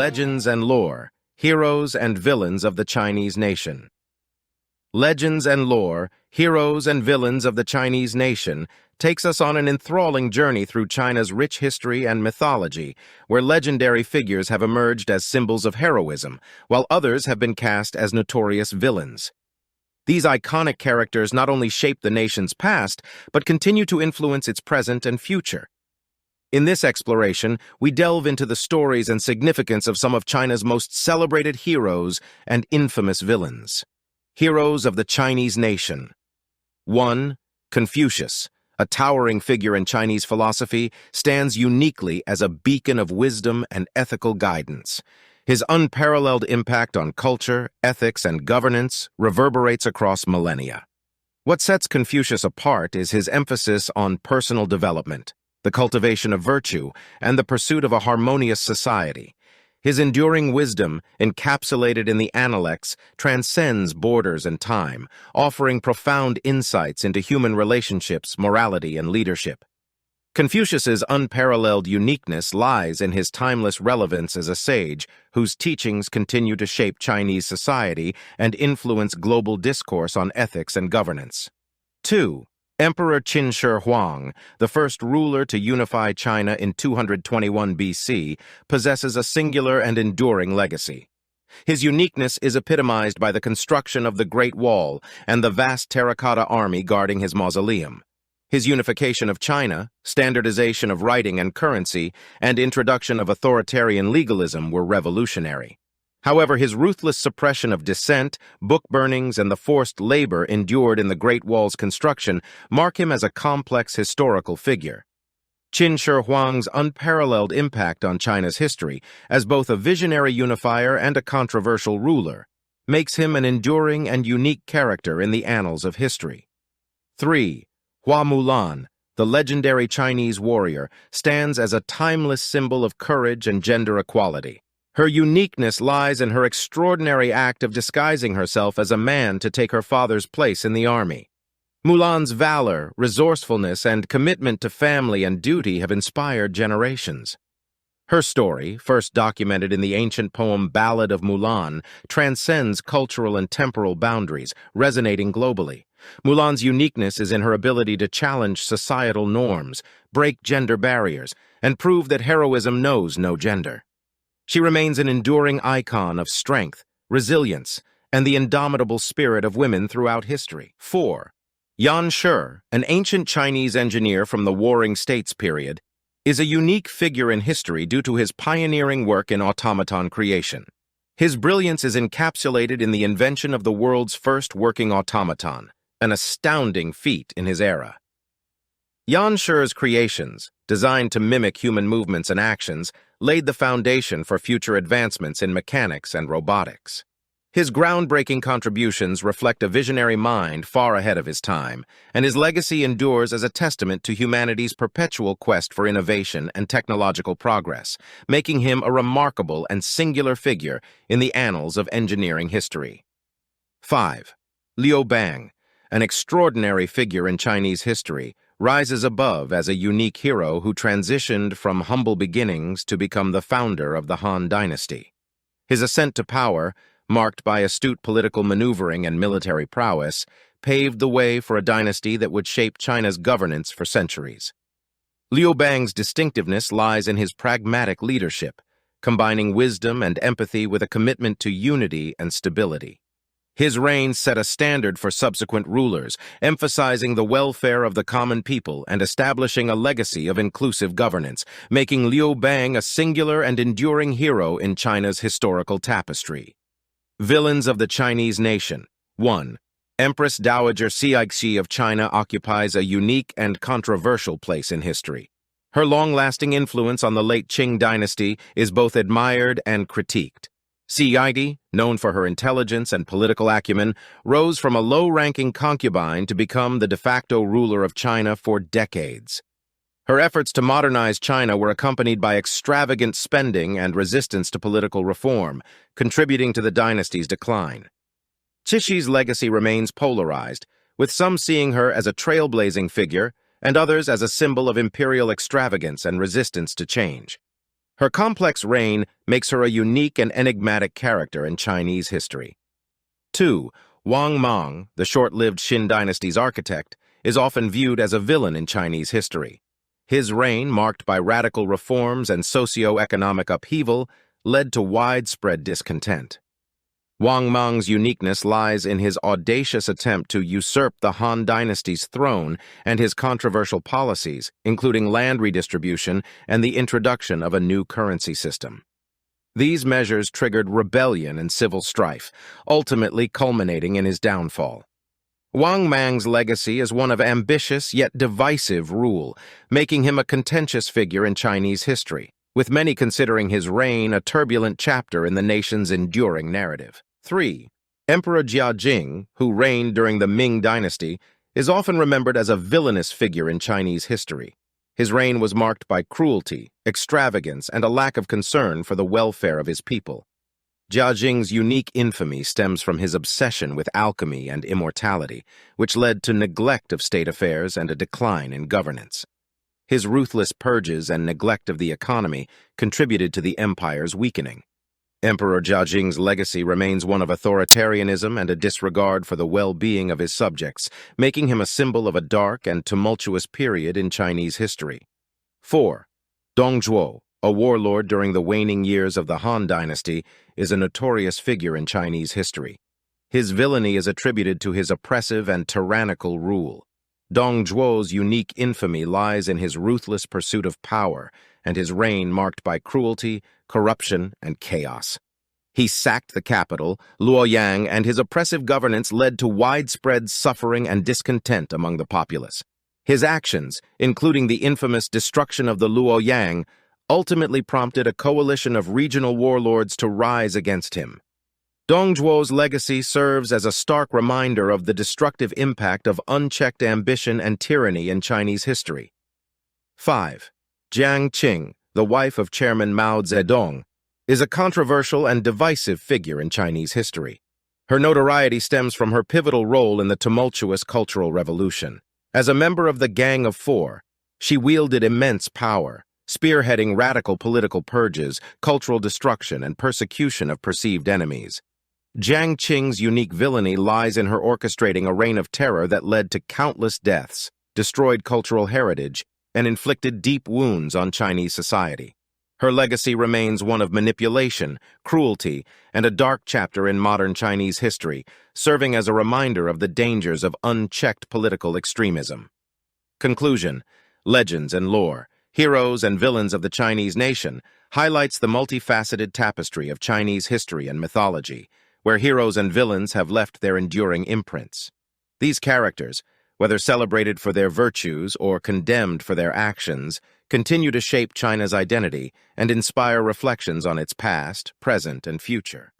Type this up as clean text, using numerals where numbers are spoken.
Legends and Lore, Heroes and Villains of the Chinese Nation. Legends and Lore, Heroes and Villains of the Chinese Nation takes us on an enthralling journey through China's rich history and mythology, where legendary figures have emerged as symbols of heroism, while others have been cast as notorious villains. These iconic characters not only shape the nation's past, but continue to influence its present and future. In this exploration, we delve into the stories and significance of some of China's most celebrated heroes and infamous villains. Heroes of the Chinese Nation. 1. Confucius, a towering figure in Chinese philosophy, stands uniquely as a beacon of wisdom and ethical guidance. His unparalleled impact on culture, ethics, and governance reverberates across millennia. What sets Confucius apart is his emphasis on personal development, the cultivation of virtue, and the pursuit of a harmonious society. His enduring wisdom, encapsulated in the Analects, transcends borders and time, offering profound insights into human relationships, morality, and leadership. Confucius's unparalleled uniqueness lies in his timeless relevance as a sage, whose teachings continue to shape Chinese society and influence global discourse on ethics and governance. 2. Emperor Qin Shi Huang, the first ruler to unify China in 221 BC, possesses a singular and enduring legacy. His uniqueness is epitomized by the construction of the Great Wall and the vast terracotta army guarding his mausoleum. His unification of China, standardization of writing and currency, and introduction of authoritarian legalism were revolutionary. However, his ruthless suppression of dissent, book burnings, and the forced labor endured in the Great Wall's construction mark him as a complex historical figure. Qin Shi Huang's unparalleled impact on China's history, as both a visionary unifier and a controversial ruler, makes him an enduring and unique character in the annals of history. 3. Mulan, the legendary Chinese warrior, stands as a timeless symbol of courage and gender equality. Her uniqueness lies in her extraordinary act of disguising herself as a man to take her father's place in the army. Mulan's valor, resourcefulness, and commitment to family and duty have inspired generations. Her story, first documented in the ancient poem Ballad of Mulan, transcends cultural and temporal boundaries, resonating globally. Mulan's uniqueness is in her ability to challenge societal norms, break gender barriers, and prove that heroism knows no gender. She remains an enduring icon of strength, resilience, and the indomitable spirit of women throughout history. 4. Yan Shi, an ancient Chinese engineer from the Warring States period, is a unique figure in history due to his pioneering work in automaton creation. His brilliance is encapsulated in the invention of the world's first working automaton, an astounding feat in his era. Yan Shi's creations, designed to mimic human movements and actions, laid the foundation for future advancements in mechanics and robotics. His groundbreaking contributions reflect a visionary mind far ahead of his time, and his legacy endures as a testament to humanity's perpetual quest for innovation and technological progress, making him a remarkable and singular figure in the annals of engineering history. 5. Liu Bang, an extraordinary figure in Chinese history, rises above as a unique hero who transitioned from humble beginnings to become the founder of the Han Dynasty. His ascent to power, marked by astute political maneuvering and military prowess, paved the way for a dynasty that would shape China's governance for centuries. Liu Bang's distinctiveness lies in his pragmatic leadership, combining wisdom and empathy with a commitment to unity and stability. His reign set a standard for subsequent rulers, emphasizing the welfare of the common people and establishing a legacy of inclusive governance, making Liu Bang a singular and enduring hero in China's historical tapestry. Villains of the Chinese Nation. 1. Empress Dowager Cixi of China occupies a unique and controversial place in history. Her long-lasting influence on the late Qing dynasty is both admired and critiqued. Cixi, known for her intelligence and political acumen, rose from a low-ranking concubine to become the de facto ruler of China for decades. Her efforts to modernize China were accompanied by extravagant spending and resistance to political reform, contributing to the dynasty's decline. Cixi's legacy remains polarized, with some seeing her as a trailblazing figure and others as a symbol of imperial extravagance and resistance to change. Her complex reign makes her a unique and enigmatic character in Chinese history. 2. Wang Mang, the short-lived Qin dynasty's architect, is often viewed as a villain in Chinese history. His reign, marked by radical reforms and socio-economic upheaval, led to widespread discontent. Wang Mang's uniqueness lies in his audacious attempt to usurp the Han dynasty's throne and his controversial policies, including land redistribution and the introduction of a new currency system. These measures triggered rebellion and civil strife, ultimately culminating in his downfall. Wang Mang's legacy is one of ambitious yet divisive rule, making him a contentious figure in Chinese history, with many considering his reign a turbulent chapter in the nation's enduring narrative. 3. Emperor Jing, who reigned during the Ming dynasty, is often remembered as a villainous figure in Chinese history. His reign was marked by cruelty, extravagance, and a lack of concern for the welfare of his people. Jing's unique infamy stems from his obsession with alchemy and immortality, which led to neglect of state affairs and a decline in governance. His ruthless purges and neglect of the economy contributed to the empire's weakening. Emperor Jing's legacy remains one of authoritarianism and a disregard for the well-being of his subjects, making him a symbol of a dark and tumultuous period in Chinese history. 4. Dong Zhuo, a warlord during the waning years of the Han dynasty, is a notorious figure in Chinese history. His villainy is attributed to his oppressive and tyrannical rule. Dong Zhuo's unique infamy lies in his ruthless pursuit of power, and his reign marked by cruelty, corruption, and chaos. He sacked the capital, Luoyang, and his oppressive governance led to widespread suffering and discontent among the populace. His actions, including the infamous destruction of the Luoyang, ultimately prompted a coalition of regional warlords to rise against him. Dong Zhuo's legacy serves as a stark reminder of the destructive impact of unchecked ambition and tyranny in Chinese history. 5. Jiang Qing, the wife of Chairman Mao Zedong, is a controversial and divisive figure in Chinese history. Her notoriety stems from her pivotal role in the tumultuous Cultural Revolution. As a member of the Gang of Four, she wielded immense power, spearheading radical political purges, cultural destruction, and persecution of perceived enemies. Jiang Qing's unique villainy lies in her orchestrating a reign of terror that led to countless deaths, destroyed cultural heritage, and inflicted deep wounds on Chinese society. Her legacy remains one of manipulation, cruelty, and a dark chapter in modern Chinese history, serving as a reminder of the dangers of unchecked political extremism. Conclusion: Legends and Lore, Heroes and Villains of the Chinese Nation highlights the multifaceted tapestry of Chinese history and mythology, where heroes and villains have left their enduring imprints. These characters, whether celebrated for their virtues or condemned for their actions, continue to shape China's identity and inspire reflections on its past, present, and future.